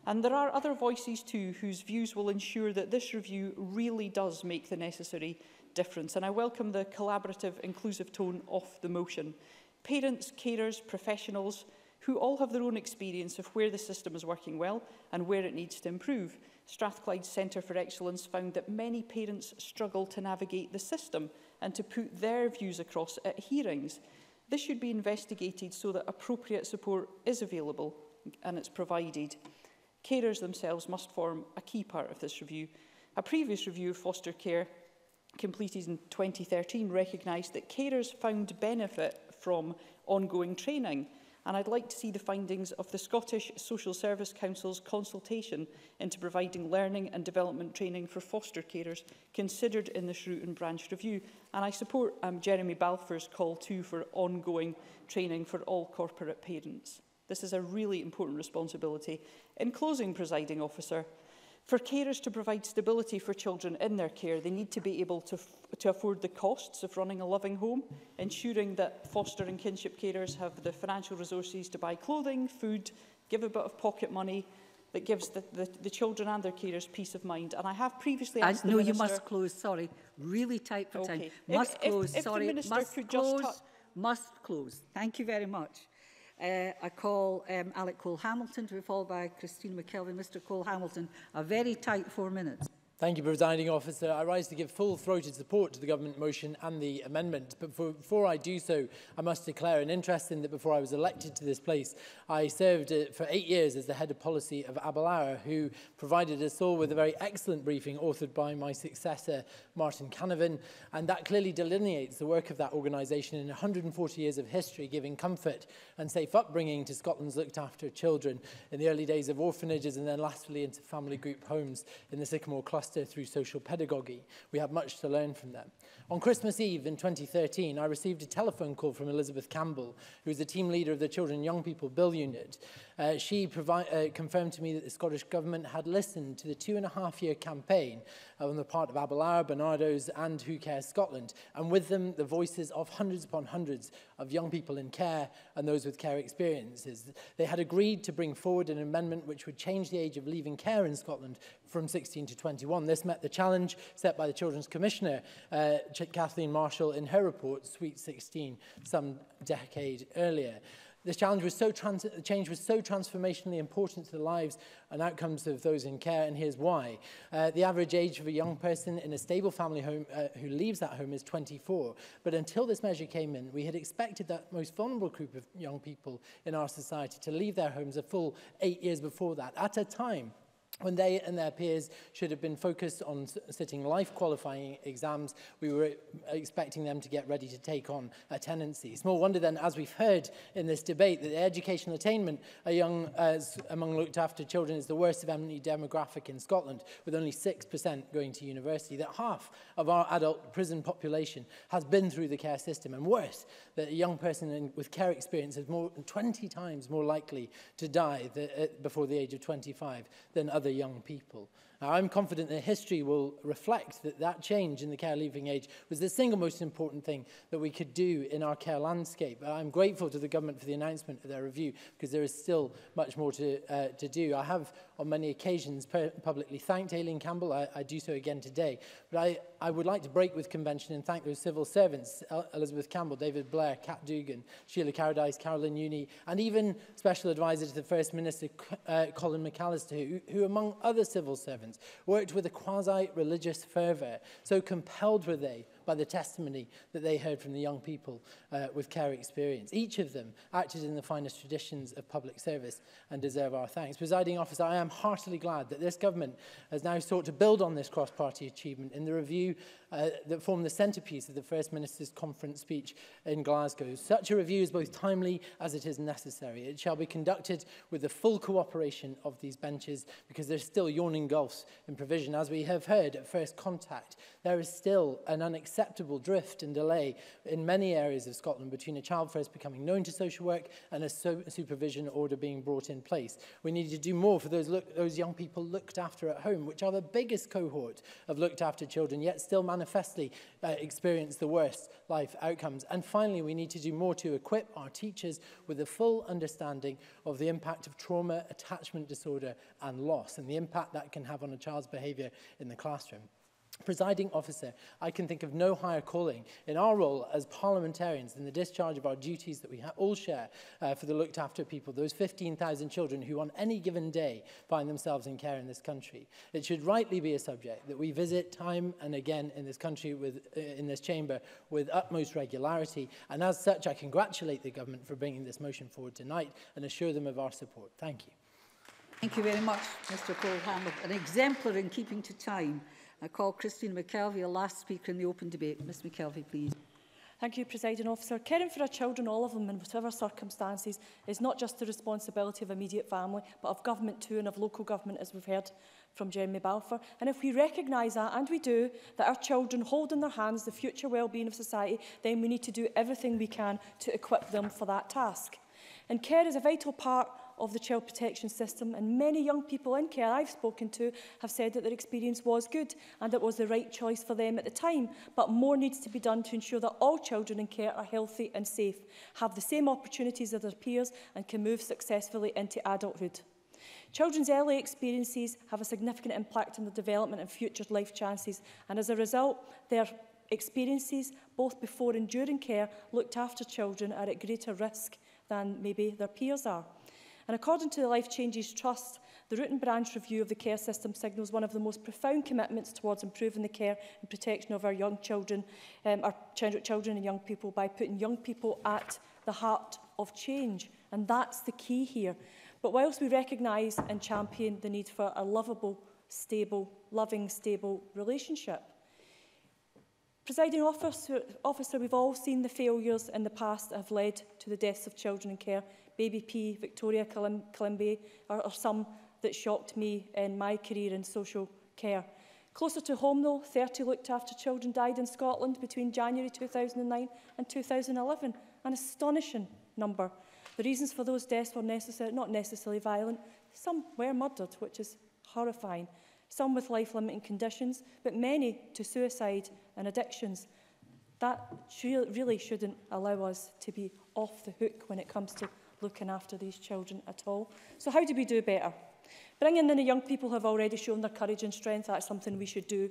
And there are other voices too whose views will ensure that this review really does make the necessary difference. And I welcome the collaborative, inclusive tone of the motion. Parents, carers, professionals, who all have their own experience of where the system is working well and where it needs to improve. Strathclyde Centre for Excellence found that many parents struggle to navigate the system and to put their views across at hearings. This should be investigated so that appropriate support is available and it's provided. Carers themselves must form a key part of this review. A previous review of foster care, completed in 2013, recognised that carers found benefit from ongoing training, and I'd like to see the findings of the Scottish Social Service Council's consultation into providing learning and development training for foster carers considered in this root and branch review. And I support Jeremy Balfour's call too for ongoing training for all corporate parents. This is a really important responsibility. In closing, Presiding Officer, for carers to provide stability for children in their care, they need to be able to afford the costs of running a loving home, ensuring that foster and kinship carers have the financial resources to buy clothing, food, give a bit of pocket money that gives the children and their carers peace of mind. And I have previously asked the Minister... No, you must close, sorry. Really tight for time. Okay. Must close, if sorry. the Minister Must could close, just... must close. Thank you very much. I call Alec Cole-Hamilton to be followed by Christine McKelvey. Mr Cole-Hamilton, a very tight 4 minutes. Thank you, Presiding Officer. I rise to give full-throated support to the Government motion and the amendment. But before I do so, I must declare an interest in that before I was elected to this place, I served for 8 years as the head of policy of Abelara, who provided us all with a very excellent briefing authored by my successor, Martin Canavan. And that clearly delineates the work of that organisation in 140 years of history, giving comfort and safe upbringing to Scotland's looked after children in the early days of orphanages and then lastly into family group homes in the Sycamore cluster through social pedagogy. We have much to learn from them. On Christmas Eve in 2013, I received a telephone call from Elizabeth Campbell, who is the team leader of the Children and Young People Bill Unit. She confirmed to me that the Scottish Government had listened to the 2.5-year campaign on the part of Abelara, Barnardo's and Who Cares Scotland, and with them the voices of hundreds upon hundreds of young people in care and those with care experiences. They had agreed to bring forward an amendment which would change the age of leaving care in Scotland from 16 to 21. This met the challenge set by the Children's Commissioner, Kathleen Marshall, in her report, Sweet 16, some decade earlier. This change was so transformationally important to the lives and outcomes of those in care, and here's why. The average age of a young person in a stable family home who leaves that home is 24. But until this measure came in, we had expected that most vulnerable group of young people in our society to leave their homes a full 8 years before that, at a time when they and their peers should have been focused on sitting life-qualifying exams. We were expecting them to get ready to take on a tenancy. Small wonder then, as we've heard in this debate, that the educational attainment among looked-after children is the worst of any demographic in Scotland, with only 6% going to university, that half of our adult prison population has been through the care system, and worse, that a young person with care experience is 20 times more likely to die before the age of 25 than other young people. Now, I'm confident that history will reflect that change in the care leaving age was the single most important thing that we could do in our care landscape. I'm grateful to the Government for the announcement of their review, because there is still much more to do. I have on many occasions publicly thanked Aileen Campbell. I do so again today. But I would like to break with convention and thank those civil servants, Elizabeth Campbell, David Blair, Kat Dugan, Sheila Carradine, Carolyn Uni, and even Special Advisor to the First Minister, Colin McAllister, who among other civil servants, worked with a quasi-religious fervour. So compelled were they by the testimony that they heard from the young people with care experience. Each of them acted in the finest traditions of public service and deserve our thanks. Presiding Officer, I am heartily glad that this government has now sought to build on this cross-party achievement in the review that formed the centrepiece of the First Minister's conference speech in Glasgow. Such a review is both timely as it is necessary. It shall be conducted with the full cooperation of these benches, because there's still yawning gulfs in provision. As we have heard at first contact, there is still an unacceptable drift and delay in many areas of Scotland between a child first becoming known to social work and a supervision order being brought in place. We need to do more for those young people looked after at home, which are the biggest cohort of looked after children, yet still manifestly experience the worst life outcomes. And finally, we need to do more to equip our teachers with a full understanding of the impact of trauma, attachment disorder and loss, and the impact that can have on a child's behaviour in the classroom. Presiding Officer, I can think of no higher calling in our role as parliamentarians than the discharge of our duties that we all share for the looked after people, those 15,000 children who on any given day find themselves in care in this country. It should rightly be a subject that we visit time and again in this country, in this chamber, with utmost regularity, and as such I congratulate the Government for bringing this motion forward tonight and assure them of our support. Thank you. Thank you very much, Mr Cole-Hamilton. An exemplar in keeping to time. I call Christine McKelvey, the last speaker in the open debate. Ms McKelvey, please. Thank you, Presiding Officer. Caring for our children, all of them, in whatever circumstances, is not just the responsibility of immediate family, but of government too, and of local government, as we've heard from Jeremy Balfour. And if we recognise that, and we do, that our children hold in their hands the future well-being of society, then we need to do everything we can to equip them for that task. And care is a vital part of the child protection system, and many young people in care I've spoken to have said that their experience was good and it was the right choice for them at the time. But more needs to be done to ensure that all children in care are healthy and safe, have the same opportunities as their peers and can move successfully into adulthood. Children's early experiences have a significant impact on their development and future life chances, and as a result, their experiences, both before and during care, looked after children are at greater risk than maybe their peers are. And according to the Life Changes Trust, the root and branch review of the care system signals one of the most profound commitments towards improving the care and protection of our young children, children and young people, by putting young people at the heart of change. And that's the key here. But whilst we recognise and champion the need for a lovable, stable, loving, stable relationship, Presiding officer, we've all seen the failures in the past that have led to the deaths of children in care. Baby P, Victoria Kalimbe are some that shocked me in my career in social care. Closer to home though, 30 looked after children died in Scotland between January 2009 and 2011, an astonishing number. The reasons for those deaths were not necessarily violent. Some were murdered, which is horrifying. Some with life-limiting conditions, but many to suicide and addictions. That really shouldn't allow us to be off the hook when it comes to looking after these children at all. So how do we do better? Bringing in the young people who have already shown their courage and strength, that's something we should do.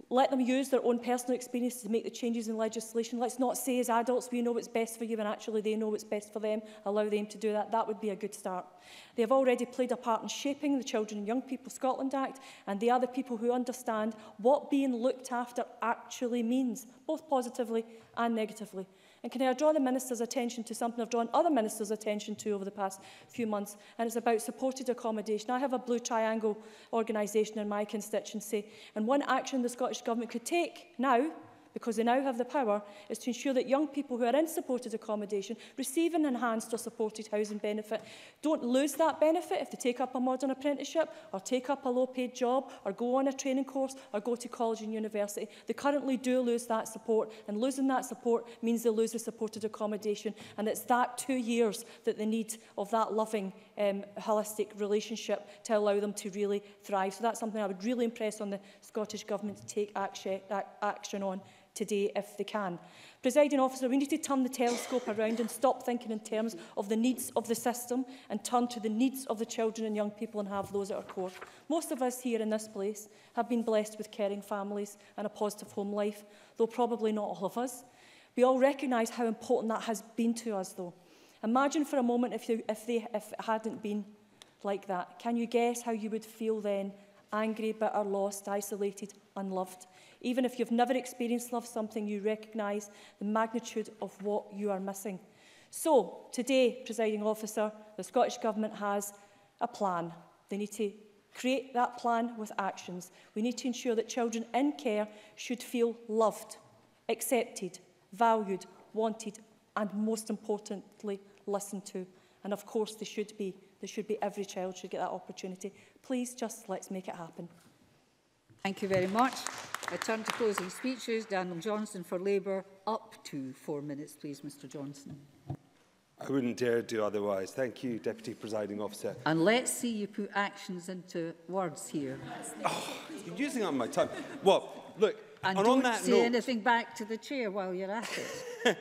Let them use their own personal experience to make the changes in legislation. Let's not say as adults we know what's best for you and actually they know what's best for them. Allow them to do that. That would be a good start. They have already played a part in shaping the Children and Young People Scotland Act, and they are the people who understand what being looked after actually means, both positively and negatively. And can I draw the Minister's attention to something I've drawn other Ministers' attention to over the past few months, and it's about supported accommodation. I have a Blue Triangle organisation in my constituency, and one action the Scottish Government could take now, because they now have the power, is to ensure that young people who are in supported accommodation receive an enhanced or supported housing benefit. Don't lose that benefit if they take up a modern apprenticeship or take up a low-paid job or go on a training course or go to college and university. They currently do lose that support, and losing that support means they lose the supported accommodation, and it's that 2 years that they need of that loving, holistic relationship to allow them to really thrive. So that's something I would really impress on the Scottish Government to take action on today if they can. Presiding officer, we need to turn the telescope around and stop thinking in terms of the needs of the system and turn to the needs of the children and young people and have those at our core. Most of us here in this place have been blessed with caring families and a positive home life, though probably not all of us. We all recognise how important that has been to us though. Imagine for a moment if it hadn't been like that. Can you guess how you would feel then? Angry, bitter, lost, isolated, unloved. Even if you've never experienced love, something you recognise the magnitude of what you are missing. So, today, Presiding Officer, the Scottish Government has a plan. They need to create that plan with actions. We need to ensure that children in care should feel loved, accepted, valued, wanted, and most importantly, listened to. And of course, they should be. Every child should get that opportunity. Please, just let's make it happen. Thank you very much. I turn to closing speeches. Daniel Johnson for Labour. Up to 4 minutes, please, Mr Johnson. I wouldn't dare do otherwise. Thank you, Deputy Presiding Officer. And let's see you put actions into words here. Oh, you're using up my time. Well, look, and on that say note, anything back to the chair while you're at it.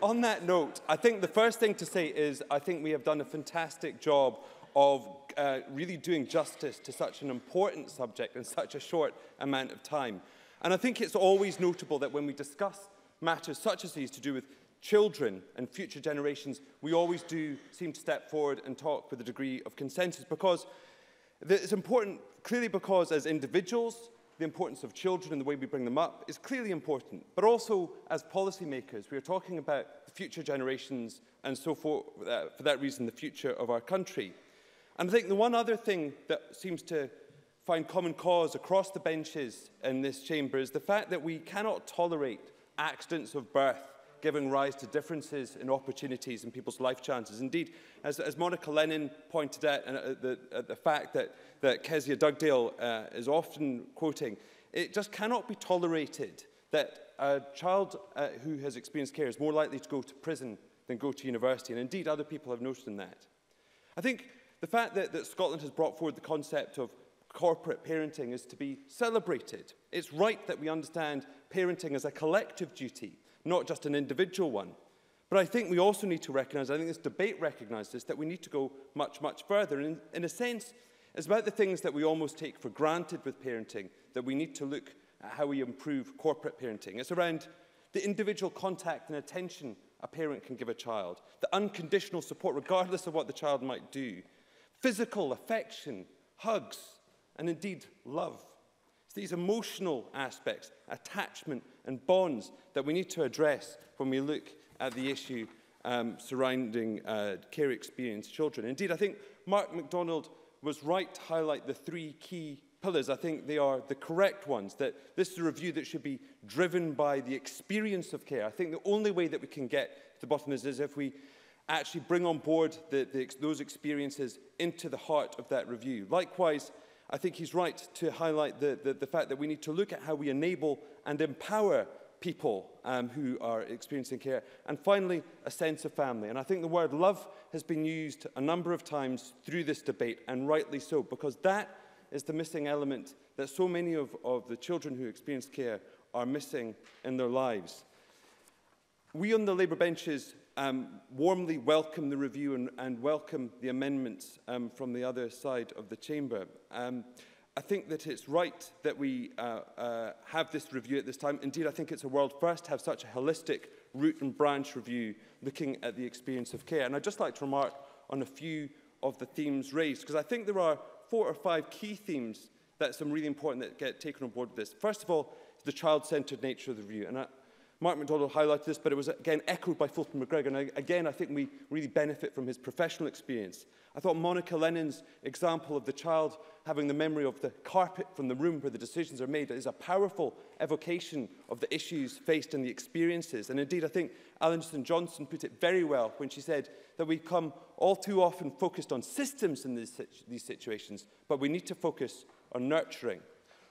On that note, I think the first thing to say is I think we have done a fantastic job of really doing justice to such an important subject in such a short amount of time. And I think it's always notable that when we discuss matters such as these to do with children and future generations, we always do seem to step forward and talk with a degree of consensus, because it's important, clearly, because as individuals, the importance of children and the way we bring them up is clearly important. But also, as policymakers, we are talking about the future generations and so forth, for that reason, the future of our country. And I think the one other thing that seems to find common cause across the benches in this chamber is the fact that we cannot tolerate accidents of birth giving rise to differences in opportunities in people's life chances. Indeed, as Monica Lennon pointed out, the fact that Kezia Dugdale is often quoting, it just cannot be tolerated that a child who has experienced care is more likely to go to prison than go to university. And indeed, other people have noted that. I think the fact that Scotland has brought forward the concept of corporate parenting is to be celebrated. It's right that we understand parenting as a collective duty, not just an individual one. But I think we also need to recognise, I think this debate recognises, that we need to go much, much further. And in a sense, it's about the things that we almost take for granted with parenting, that we need to look at how we improve corporate parenting. It's around the individual contact and attention a parent can give a child, the unconditional support regardless of what the child might do, physical affection, hugs, and indeed love. It's these emotional aspects, attachment and bonds that we need to address when we look at the issue surrounding care experienced children. Indeed, I think Mark MacDonald was right to highlight the three key pillars. I think they are the correct ones, that this is a review that should be driven by the experience of care. I think the only way that we can get to the bottom of this is if we actually bring on board those experiences into the heart of that review. Likewise, I think he's right to highlight the fact that we need to look at how we enable and empower people who are experiencing care. And finally, a sense of family. And I think the word love has been used a number of times through this debate, and rightly so, because that is the missing element that so many of the children who experience care are missing in their lives. We on the Labour benches warmly welcome the review and welcome the amendments from the other side of the chamber. I think that it's right that we have this review at this time. Indeed, I think it's a world first to have such a holistic root and branch review looking at the experience of care. And I'd just like to remark on a few of the themes raised, because I think there are 4 or 5 key themes that are really important that get taken on board with this. First of all, the child-centred nature of the review. And Mark MacDonald highlighted this, but it was again echoed by Fulton McGregor. And again, I think we really benefit from his professional experience. I thought Monica Lennon's example of the child having the memory of the carpet from the room where the decisions are made is a powerful evocation of the issues faced and the experiences. And indeed, I think Alison Johnson put it very well when she said that we come all too often focused on systems in these situations, but we need to focus on nurturing.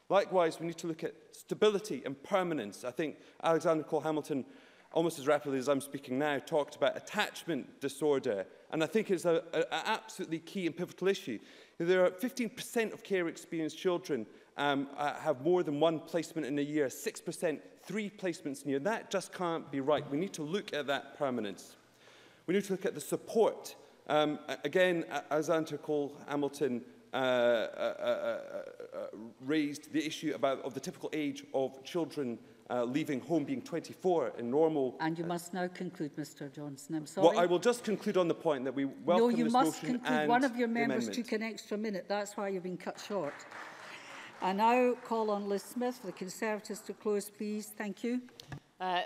Likewise, we need to look at stability and permanence. I think Alexander Cole-Hamilton, almost as rapidly as I'm speaking now, talked about attachment disorder. And I think it's an absolutely key and pivotal issue. There are 15% of care experienced children have more than one placement in a year, 6% 3 placements in a year. That just can't be right. We need to look at that permanence. We need to look at the support. Again, Alexander Cole-Hamilton raised the issue of the typical age of children leaving home being 24 in normal. And you must now conclude, Mr Johnson. I'm sorry. Well, I will just conclude on the point that we welcome this motion and No, you must conclude. One of your members took an extra minute. That's why you've been cut short. I now call on Liz Smith for the Conservatives to close, please. Thank you.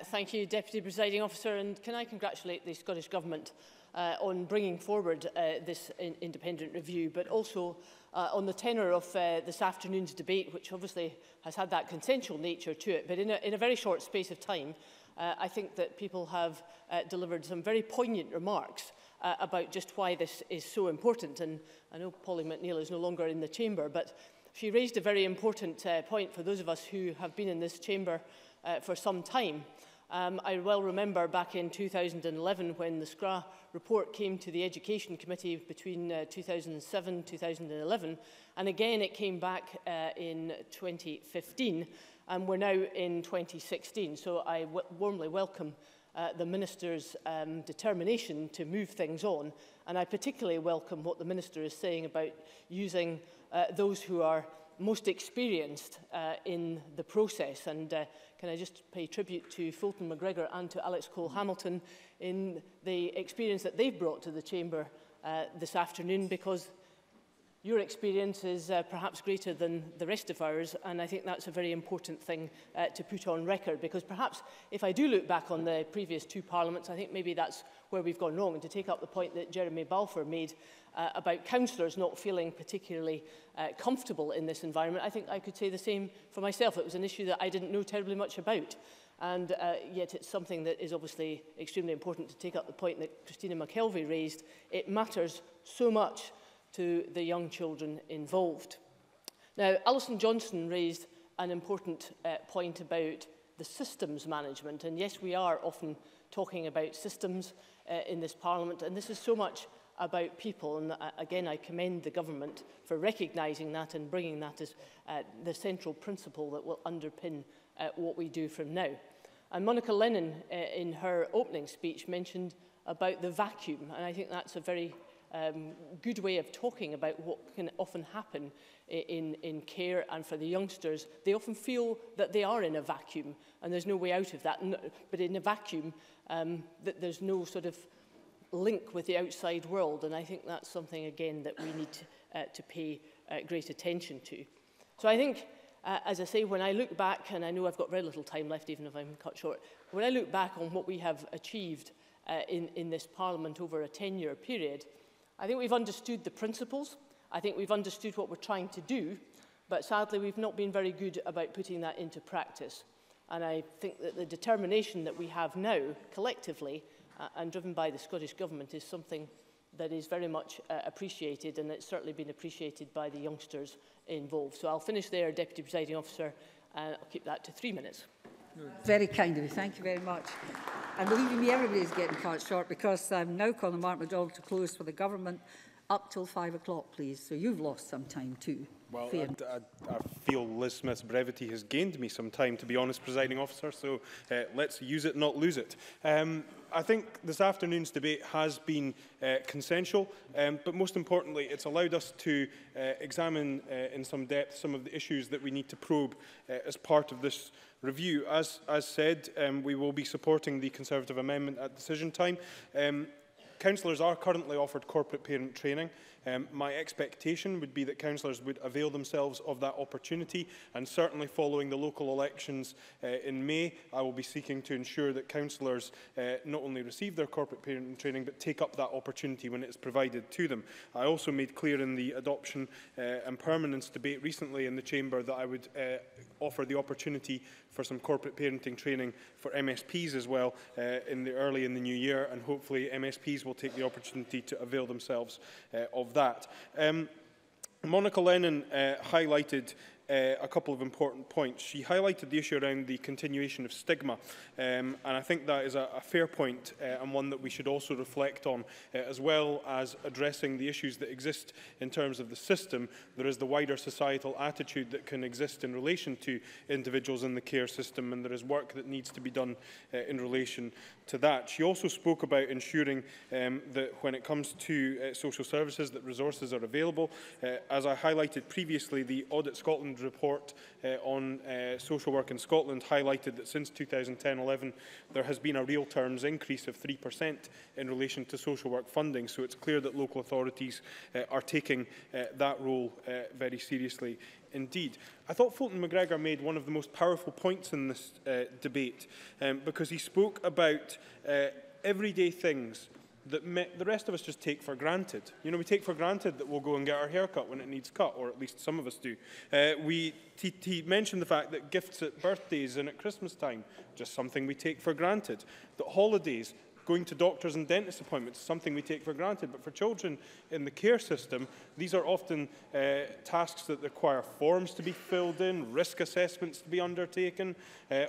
Thank you, Deputy Presiding Officer. And can I congratulate the Scottish Government on bringing forward this independent review, but also on the tenor of this afternoon's debate, which obviously has had that consensual nature to it. But in a very short space of time, I think that people have delivered some very poignant remarks about just why this is so important. And I know Polly McNeill is no longer in the chamber, but she raised a very important point for those of us who have been in this chamber for some time. I well remember back in 2011 when the SCRA report came to the Education Committee between 2007 and 2011, and again it came back in 2015, and we're now in 2016. So I warmly welcome the Minister's determination to move things on, and I particularly welcome what the Minister is saying about using those who are most experienced in the process. And can I just pay tribute to Fulton McGregor and to Alex Cole-Hamilton in the experience that they've brought to the Chamber this afternoon, because your experience is perhaps greater than the rest of ours, and I think that's a very important thing to put on record, because perhaps if I do look back on the previous two parliaments, I think maybe that's where we've gone wrong. And to take up the point that Jeremy Balfour made about councillors not feeling particularly comfortable in this environment, I think I could say the same for myself. It was an issue that I didn't know terribly much about. And yet it's something that is obviously extremely important. To take up the point that Christina McKelvey raised, it matters so much to the young children involved. Now, Alison Johnson raised an important point about the systems management. And yes, we are often talking about systems in this Parliament, and this is so much about people. And again, I commend the government for recognising that and bringing that as the central principle that will underpin what we do from now. And Monica Lennon, in her opening speech, mentioned about the vacuum, and I think that's a very good way of talking about what can often happen in care. And for the youngsters, they often feel that they are in a vacuum and there's no way out of that. But in a vacuum, that there's no sort of link with the outside world, and I think that's something, again, that we need to pay great attention to. So I think, as I say, when I look back, and I know I've got very little time left, even if I'm cut short, when I look back on what we have achieved in this Parliament over a 10-year period, I think we've understood the principles. I think we've understood what we're trying to do, but sadly we've not been very good about putting that into practice. And I think that the determination that we have now, collectively, and driven by the Scottish Government, is something that is very much appreciated, and it's certainly been appreciated by the youngsters involved. So I'll finish there, Deputy Presiding Officer, and I'll keep that to 3 minutes. Very kind of you. Thank you very much. And believe me, everybody's getting cut short, because I'm now calling Mark MacDonald to close for the government up till 5 o'clock, please. So you've lost some time too. Well, I feel Liz Smith's brevity has gained me some time, to be honest, Presiding Officer, so let's use it, not lose it. I think this afternoon's debate has been consensual, but most importantly, it's allowed us to examine in some depth some of the issues that we need to probe as part of this review. As said, we will be supporting the Conservative amendment at decision time. Councillors are currently offered corporate parent training. My expectation would be that councillors would avail themselves of that opportunity, and certainly following the local elections in May, I will be seeking to ensure that councillors not only receive their corporate parent training, but take up that opportunity when it is provided to them. I also made clear in the adoption and permanence debate recently in the Chamber that I would offer the opportunity for some corporate parenting training for MSPs as well early in the new year, and hopefully MSPs will take the opportunity to avail themselves of that. Monica Lennon highlighted a couple of important points. She highlighted the issue around the continuation of stigma, and I think that is a fair point and one that we should also reflect on, as well as addressing the issues that exist in terms of the system. There is the wider societal attitude that can exist in relation to individuals in the care system, and there is work that needs to be done in relation to that. She also spoke about ensuring that when it comes to social services, that resources are available. As I highlighted previously, the Audit Scotland report on social work in Scotland highlighted that since 2010-11 there has been a real terms increase of 3% in relation to social work funding, so it's clear that local authorities are taking that role very seriously indeed. I thought Fulton McGregor made one of the most powerful points in this debate, because he spoke about everyday things that the rest of us just take for granted. You know, we take for granted that we'll go and get our hair cut when it needs cut, or at least some of us do. He mentioned the fact that gifts at birthdays and at Christmas time, just something we take for granted. That holidays, going to doctors and dentist appointments, is something we take for granted. But for children in the care system, these are often tasks that require forms to be filled in, risk assessments to be undertaken,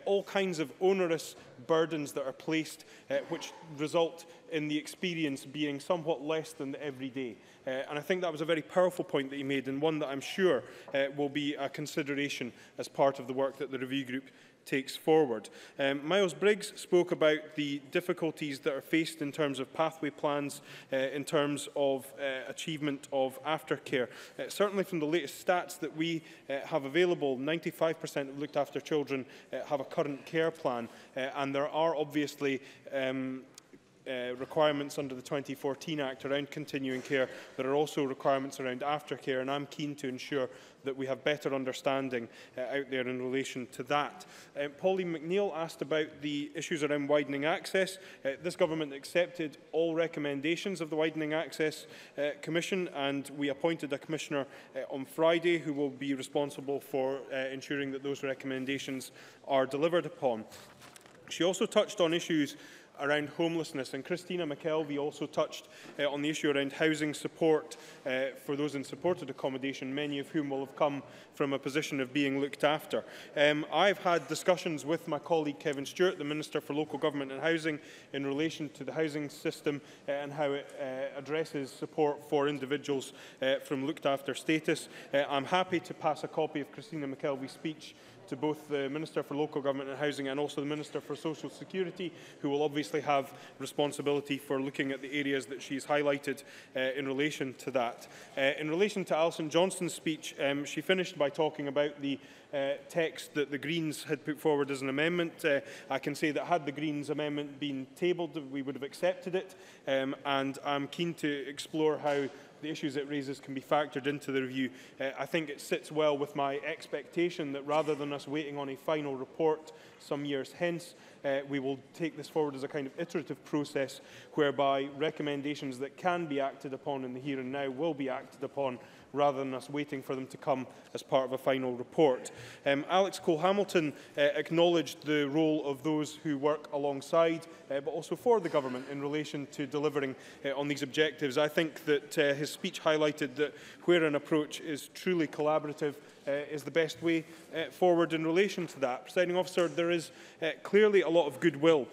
all kinds of onerous burdens that are placed, which result in the experience being somewhat less than the everyday. And I think that was a very powerful point that he made, and one that I'm sure will be a consideration as part of the work that the review group takes forward. Miles Briggs spoke about the difficulties that are faced in terms of pathway plans, in terms of achievement of aftercare. Certainly from the latest stats that we have available, 95% of looked after children have a current care plan, and there are obviously requirements under the 2014 Act around continuing care. There are also requirements around aftercare, and I'm keen to ensure that we have better understanding out there in relation to that. Pauline McNeill asked about the issues around widening access. This government accepted all recommendations of the Widening Access Commission, and we appointed a commissioner on Friday who will be responsible for ensuring that those recommendations are delivered upon. She also touched on issues around homelessness, and Christina McKelvey also touched on the issue around housing support for those in supported accommodation, many of whom will have come from a position of being looked after. I've had discussions with my colleague Kevin Stewart, the Minister for Local Government and Housing, in relation to the housing system and how it addresses support for individuals from looked after status. I'm happy to pass a copy of Christina McKelvey's speech to both the Minister for Local Government and Housing and also the Minister for Social Security, who will obviously have responsibility for looking at the areas that she's highlighted in relation to that. In relation to Alison Johnston's speech, she finished by talking about the text that the Greens had put forward as an amendment. I can say that had the Greens amendment been tabled, we would have accepted it, and I'm keen to explore how the issues it raises can be factored into the review. I think it sits well with my expectation that rather than us waiting on a final report some years hence, we will take this forward as a kind of iterative process whereby recommendations that can be acted upon in the here and now will be acted upon rather than us waiting for them to come as part of a final report. Alex Cole-Hamilton acknowledged the role of those who work alongside, but also for the government in relation to delivering on these objectives. I think that his speech highlighted that where an approach is truly collaborative is the best way forward in relation to that. Presiding Officer, there is clearly a lot of goodwill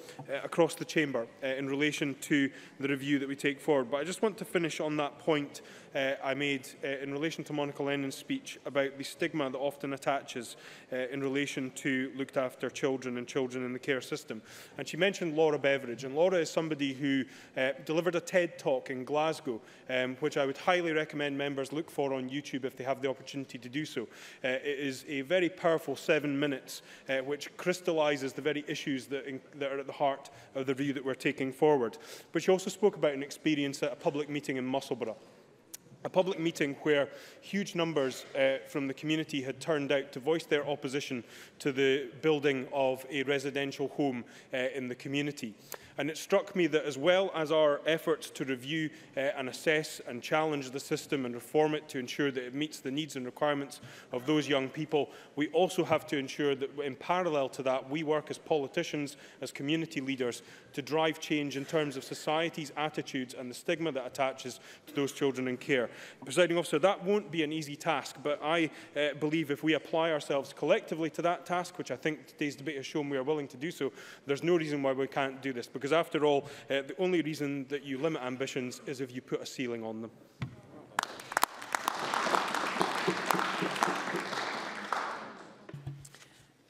across the Chamber in relation to the review that we take forward. But I just want to finish on that point I made in relation to Monica Lennon's speech about the stigma that often attaches in relation to looked after children and children in the care system. And she mentioned Laura Beveridge, and Laura is somebody who delivered a TED Talk in Glasgow, which I would highly recommend members look for on YouTube if they have the opportunity to do so. It is a very powerful 7 minutes which crystallises the very issues that are at the heart of the review that we're taking forward. But she also spoke about an experience at a public meeting in Musselburgh. A public meeting where huge numbers from the community had turned out to voice their opposition to the building of a residential home in the community. And it struck me that as well as our efforts to review and assess and challenge the system and reform it to ensure that it meets the needs and requirements of those young people, we also have to ensure that in parallel to that we work as politicians, as community leaders, to drive change in terms of society's attitudes and the stigma that attaches to those children in care. Presiding Officer, that won't be an easy task, but I believe if we apply ourselves collectively to that task, which I think today's debate has shown we are willing to do so, there's no reason why we can't do this, because after all, the only reason that you limit ambitions is if you put a ceiling on them.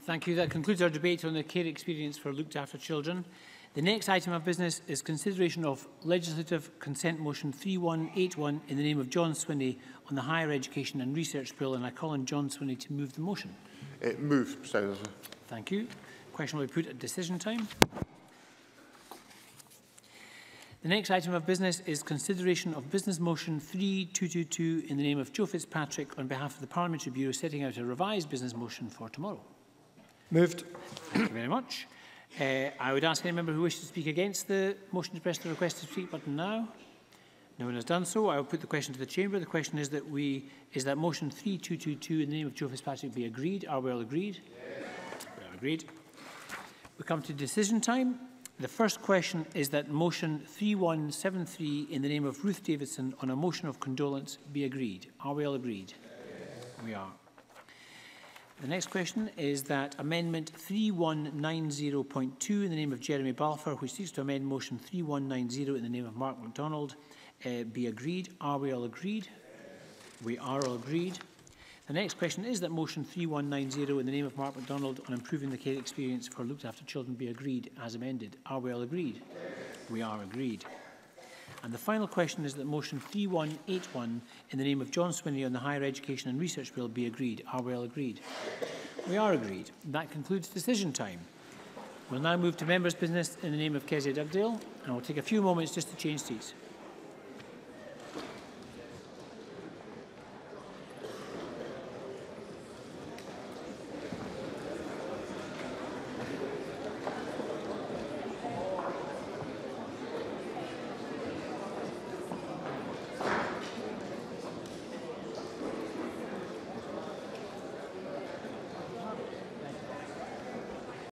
Thank you. That concludes our debate on the care experience for looked after children. The next item of business is consideration of legislative consent motion 3181 in the name of John Swinney on the Higher Education and Research Bill, and I call on John Swinney to move the motion. Moved, President. Thank you. Question will be put at decision time. The next item of business is consideration of business motion 3222 in the name of Joe Fitzpatrick on behalf of the Parliamentary Bureau setting out a revised business motion for tomorrow. Moved. Thank you very much. I would ask any member who wishes to speak against the motion to press the request to speak button now. No one has done so. I will put the question to the Chamber. The question is that motion 3222 in the name of Joe Fitzpatrick be agreed. Are we all agreed? Yes. We are agreed. We come to decision time. The first question is that motion 3173 in the name of Ruth Davidson on a motion of condolence be agreed. Are we all agreed? Yes. We are. The next question is that amendment 3190.2 in the name of Jeremy Balfour, which seeks to amend motion 3190 in the name of Mark MacDonald, be agreed. Are we all agreed? Yes. We are all agreed. The next question is that motion 3190 in the name of Mark MacDonald on improving the care experience for looked after children be agreed as amended. Are we all agreed? Yes. We are agreed. And the final question is that motion 3181 in the name of John Swinney on the Higher Education and Research Bill be agreed. Are we all agreed? We are agreed. That concludes decision time. We'll now move to members' business in the name of Kezia Dugdale, and we'll take a few moments just to change seats.